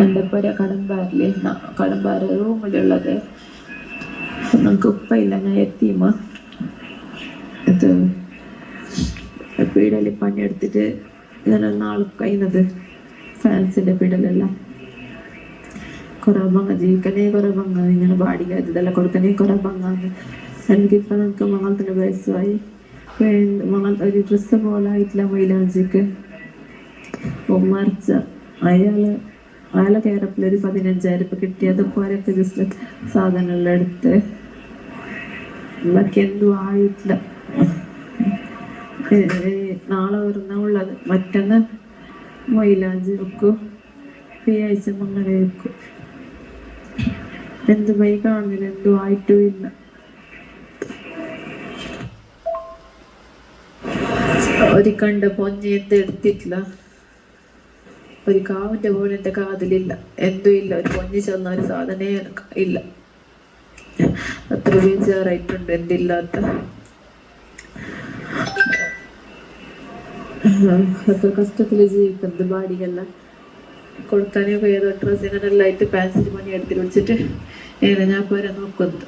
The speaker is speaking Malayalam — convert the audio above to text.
എൻ്റെ പുര കടമ്പാറില് കടമ്പാറ് റൂമിലുള്ളത്. നമുക്ക് ഉപ്പയില്ല, ഞാൻ എത്തിയമ്മ ഇത് പീഡലി പണിയെടുത്തിട്ട് ഇങ്ങനെ നാളെ കഴിയുന്നത് ഫാൻസിന്റെ പീഡലെല്ലാം കുറെ ഭംഗ ജീവിക്കണേ, കുറെ ഭംഗ ഇങ്ങനെ ബാടിക ഇതെല്ലാം കൊടുക്കണേ, കുറെ ഭംഗാന്ന്. എനിക്കിപ്പോ നമുക്ക് മംഗളത്തിന് വയസ്സായി, മംഗൾ ഒരു ഡ്രസ്സ് പോലെ ആയിട്ടില്ല മൈലാഞ്ചിക്ക് മറിച്ച അയാളെ കേരളത്തിലൊരു 15,000 കിട്ടിയത് പോരൊക്കെ ജസ്റ്റ് സാധനം എല്ലാം എടുത്ത് ബാക്കി എന്തും ആയിട്ടില്ല. നാളെ വരുന്ന ഉള്ളത് മറ്റന്ന് മൈലാഞ്ചി വെക്കും, വ്യാഴ്ച മംഗല വെക്കും. എന്ത് പൈ കാണുന്നില്ല, എന്തും ആയിട്ടും ഇല്ല. ഒരു കണ്ട പൊഞ്ഞി എന്ത് എടുത്തിട്ടില്ല, ഒരു കാവിന്റെ പോലെ എന്റെ കാതിലില്ല, എന്തും ഇല്ല. ഒരു പൊഞ്ഞി ചെന്ന ഒരു സാധനേ ഇല്ല. അത്ര ബേജാറായിട്ടുണ്ട് എന്തില്ലാത്ത. അത്ര കഷ്ടത്തില് ജീവിക്കുന്നത്. ബാടികെല്ലാം കൊടുക്കാനൊക്കെ ഏതോ ഡ്രസ് ഇങ്ങനെല്ലാം ആയിട്ട് പാൻസിന് പണി എടുത്തിട്ട് വിളിച്ചിട്ട് ഞാൻ പോരാ നോക്കുന്നത്.